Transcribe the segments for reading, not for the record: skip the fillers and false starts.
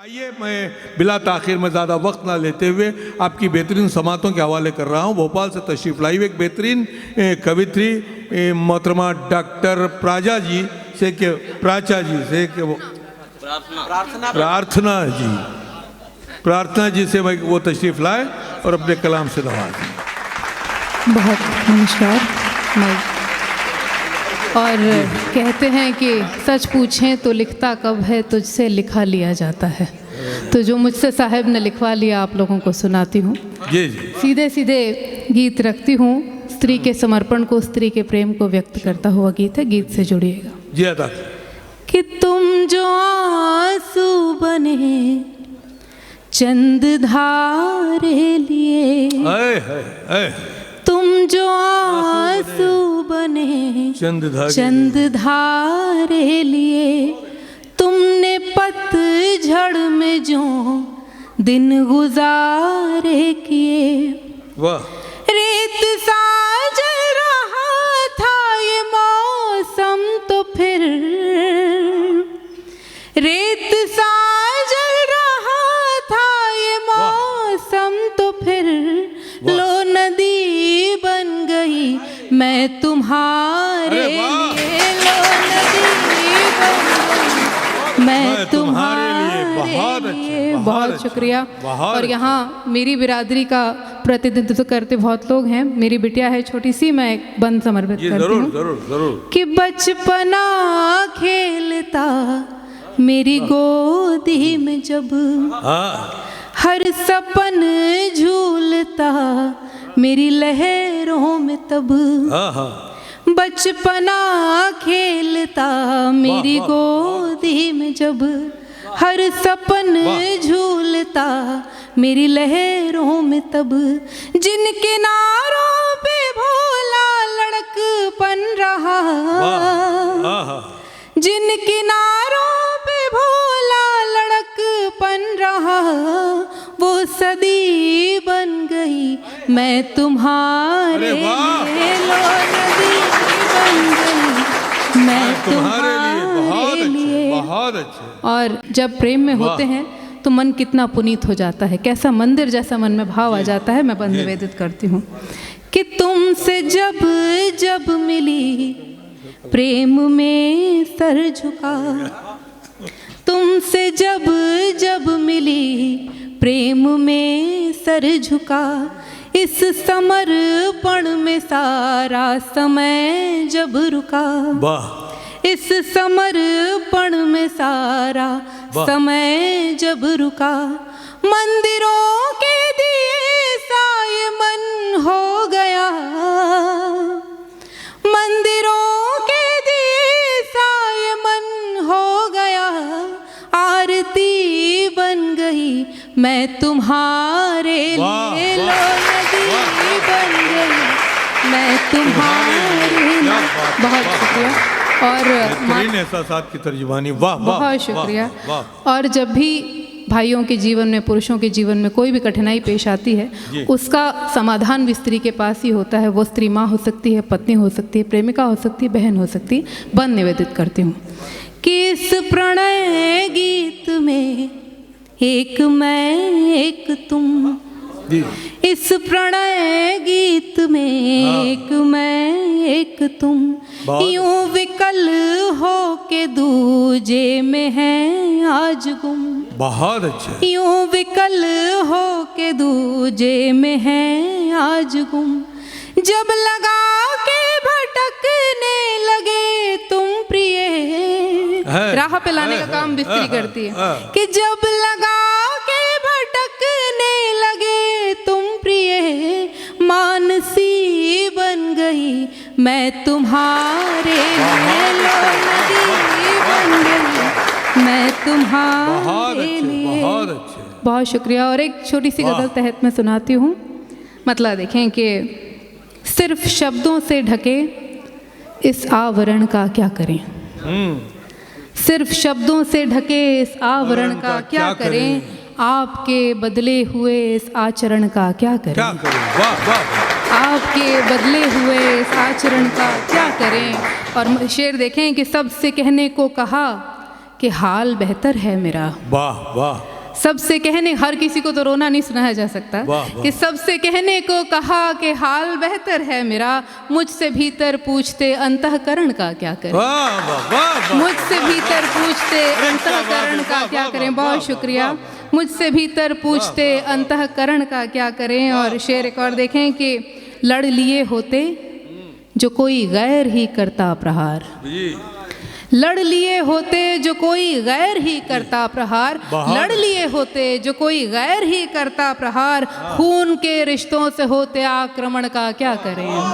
आइए, मैं बिला ताखिर में ज़्यादा वक्त ना लेते हुए आपकी बेहतरीन समातों के हवाले कर रहा हूँ। भोपाल से तशरीफ़ लाई हुई एक बेहतरीन कवित्री मोहतरमा डॉक्टर प्राचा जी से प्रार्थना जी से वो तशरीफ़ लाए और अपने कलाम से नवाजें। बहुत नमस्कार। और कहते हैं कि सच पूछें तो लिखता कब है, तुझसे लिखा लिया जाता है। तो जो मुझसे साहब ने लिखवा लिया आप लोगों को सुनाती हूँ। जी जी। सीधे सीधे गीत रखती हूँ। स्त्री के समर्पण को, स्त्री के प्रेम को व्यक्त करता हुआ गीत है। गीत से जुड़िएगा। जी अदा। कि तुम जो आंसू बने चंद धारे लिए, तुम जो आंसू बने चंद धारे लिए, तुमने पतझड़ में जो दिन गुजारे किए। वाह। रेत सा जल रहा था ये मौसम, तो फिर रेत सा जल रहा था ये मौसम, तो फिर लो नदी बन गई मैं तुम्हारे लिए। लो नदी बन गई मैं तुम्हारे लिए। बहुत शुक्रिया। और यहाँ मेरी बिरादरी का प्रतिनिधित्व करते बहुत लोग हैं। मेरी बिटिया है छोटी सी, मैं एक बंद समर्पित करती हूँ। जरूर। कि बचपना खेलता मेरी गोदी में जब, हर सपन झूलता मेरी लहरों में तब। बचपना खेलता मेरी गोदी में जब, हर सपन झूलता मेरी लहरों में तब। जिन किनारों पे भोला लड़कपन रहा, जिन किनारों पे भोला लड़कपन रहा, वो सदी बन गई मैं तुम्हारे लिए। लो नदी बन गई मैं तुम्हारे लिए। बहुत अच्छे। और जब प्रेम में होते हैं तो मन कितना पुनीत हो जाता है, कैसा मंदिर जैसा मन में भाव आ जाता है। मैं बंद निवेदित करती हूँ कि तुमसे जब जब मिली प्रेम में सर झुका, तुमसे जब जब मिली प्रेम में सर झुका, इस समर्पण में सारा समय जब रुका। इस समर्पण में सारा समय जब रुका, मंदिरों के दिए साये मन हो गया। मंदिरों के दिए साये मन हो गया, आरती बन गई मैं तुम्हारे लिए। लो नदी बन गई मैं तुम्हारे लिए। बहुत शुक्रिया। और एहसासात की तर्जुमानी। वाह वाह, बहुत शुक्रिया। वाह। और जब भी भाइयों के जीवन में, पुरुषों के जीवन में कोई भी कठिनाई पेश आती है, उसका समाधान भी स्त्री के पास ही होता है। वो स्त्री माँ हो सकती है, पत्नी हो सकती है, प्रेमिका हो सकती है, बहन हो सकती है। बंद निवेदित करती हूँ कि इस प्रणय गीत में एक मैं एक तुम, इस प्रणय गीत में एक मैं एक तुम, यूं विकल हो के दूजे में हैं आज गुम। बहुत अच्छे। यूं विकल हो के दूजे में हैं आज गुम। जब लगा के भटकने लगे तुम प्रिय, राह पे लाने का काम बिस्तरी करती है कि जब लगा के भटकने लगे तुम प्रिय, मानसी बन गई मैं तुम्हारे लिए। लो नदी बन गई मैं तुम्हारे लिए। बहुत शुक्रिया। और एक छोटी सी गज़ल तहत मैं सुनाती हूँ। मतलब देखें कि सिर्फ शब्दों से ढके इस आवरण का क्या करें, सिर्फ शब्दों से ढके इस आवरण का क्या करें, आपके बदले हुए इस आचरण का क्या करें। आपके बदले हुए इस आचरण का क्या करें। और शेर देखें कि सबसे कहने को कहा कि हाल बेहतर है मेरा। वाह वाह। सबसे कहने, हर किसी को तो रोना नहीं सुनाया जा सकता, वाह, वाह। कि सबसे कहने को कहा कि हाल बेहतर है मेरा, मुझसे भीतर पूछते अंतःकरण का क्या करें। वाह वाह वाह वाह। मुझसे भीतर पूछते अरे क्या अंतःकरण बात है, का वाह, क्या वाह, करें। वाह, बहुत वाह, शुक्रिया। वाह। मुझसे भीतर पूछते अंतःकरण का क्या करें। और शेर एक और देखें कि लड़ लिए होते जो कोई गैर ही करता प्रहार, जी लड़ लिए होते जो कोई गैर ही करता प्रहार, बहुत। लड़ लिए होते जो कोई गैर ही करता प्रहार, खून के रिश्तों से होते आक्रमण का क्या करें।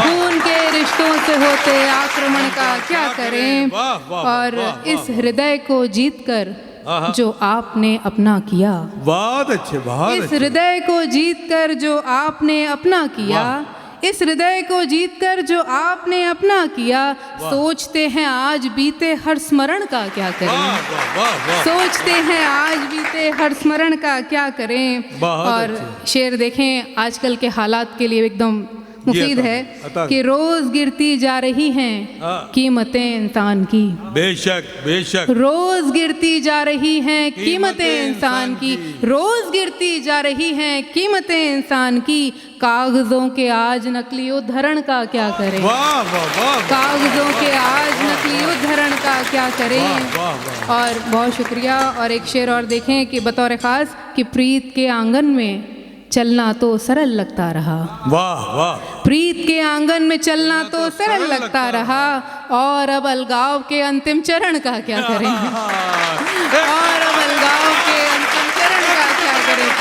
खून के रिश्तों से होते आक्रमण का क्या करें। वाह, वाह, वाह, और वाह, इस हृदय को जीत कर हाँ। जो आपने अपना किया, बहुत अच्छे, बहुत इस अच्छे। हृदय को जीत कर जो आपने अपना किया, इस हृदय को जीत कर जो आपने अपना किया, सोचते हैं आज बीते हर स्मरण का क्या वाह करें। वाह वाह वाह। सोचते हैं आज बीते हर स्मरण का क्या करें। बहुत और शेर देखें, आजकल के हालात के लिए एकदम मुफीद अता- है अता- कि रोज गिरती जा रही हैं हाँ। कीमतें इंसान की, बेशक बेशक। रोज गिरती जा रही हैं कीमतें इंसान की, रोज गिरती जा रही हैं कीमतें इंसान की, कागजों के आज नकली उद्धरण का क्या करें। वाह वाह वाह। कागजों के आज नकली उद्धरण का क्या करें। वाह, वाह। और बहुत शुक्रिया। और एक शेर और देखें कि बतौर ख़ास कि प्रीत के आंगन में चलना तो सरल लगता रहा, वाह वाह। प्रीत के आंगन में चलना तो सरल लगता रहा, और अब अलगाव के अंतिम चरण का क्या करें। और अब अलगाव के अंतिम चरण का क्या करें।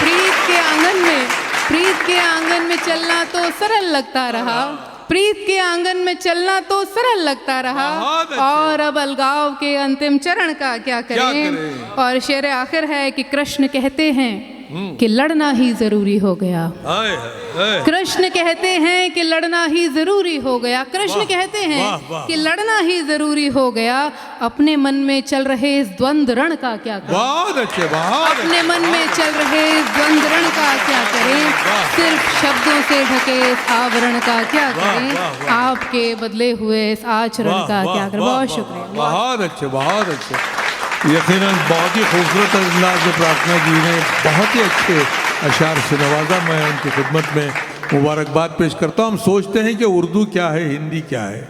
प्रीत के आंगन में चलना तो सरल लगता रहा, प्रीत के आंगन में चलना तो सरल लगता रहा, बहुत अच्छे। और अब अलगाव के अंतिम चरण का क्या करें। करें? और शेर आखिर है कि कृष्ण कहते हैं कि लड़ना ही जरूरी हो गया। हाय हाय। कृष्ण कहते हैं कि लड़ना ही जरूरी हो गया। कृष्ण वाह, कहते हैं वाह, वाह। कि लड़ना ही जरूरी हो गया। अपने मन में चल रहे इस द्वंद्व रण का क्या करें। बहुत अच्छे, बहुत अपने मन में चल रहे इस द्वंद्व रण का क्या करें। वाह। सिर्फ शब्दों से ढके इस आवरण का क्या वाह, करें। वाह, वाह। आपके बदले हुए इस आचरण वाह, का वाह, क्या करें। वाह, बहुत वाह, शुक्रिया। बहुत अच्छे, बहुत अच्छे। यकीनन बहुत ही खूबसूरत अंदाज में प्रार्थना जी ने बहुत ही अच्छे अशार से नवाजा। मैं उनकी खिदमत में मुबारकबाद पेश करता हूँ। हम सोचते हैं कि उर्दू क्या है, हिंदी क्या है।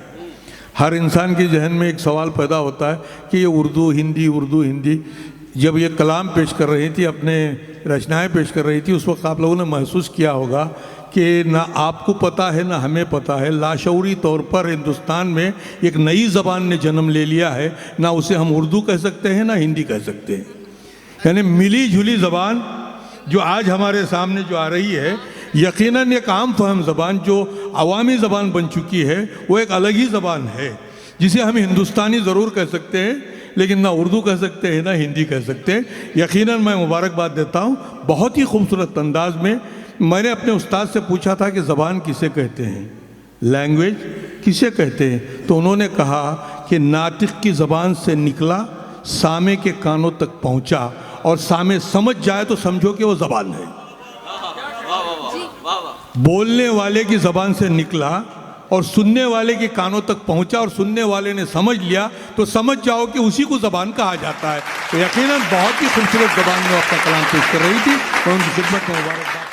हर इंसान के जहन में एक सवाल पैदा होता है कि ये उर्दू हिंदी। जब ये कलाम पेश कर रही थी, अपने रचनाएं पेश कर रही थी, उस वक्त आप लोगों ने महसूस किया होगा कि ना आपको पता है ना हमें पता है, लाशऊरी तौर पर हिंदुस्तान में एक नई ज़बान ने जन्म ले लिया है। ना उसे हम उर्दू कह सकते हैं ना हिंदी कह सकते हैं। यानी मिली जुली ज़बान जो आज हमारे सामने जो आ रही है, यकीनन एक आम फहम ज़बान जो अवामी ज़बान बन चुकी है, वो एक अलग ही ज़बान है जिसे हम हिंदुस्तानी ज़रूर कह सकते हैं, लेकिन ना उर्दू कह सकते हैं ना हिंदी कह सकते हैं। यकीनन मैं मुबारकबाद देता हूँ। बहुत ही खूबसूरत अंदाज में मैंने अपने उस्ताद से पूछा था कि ज़बान किसे कहते हैं, लैंग्वेज किसे कहते हैं, तो उन्होंने कहा कि नातिक की ज़बान से निकला, सामे के कानों तक पहुंचा, और सामे समझ जाए तो समझो कि वो ज़बान है। बोलने वाले की ज़बान से निकला और सुनने वाले के कानों तक पहुंचा, और सुनने वाले ने समझ लिया तो समझ जाओ कि उसी को ज़बान कहा जाता है। तो यकीनन बहुत ही खूबसूरत ज़बान में अपना कलाम पेश कर रही थी। मैं उनकी खिदमत में मुबारकबाद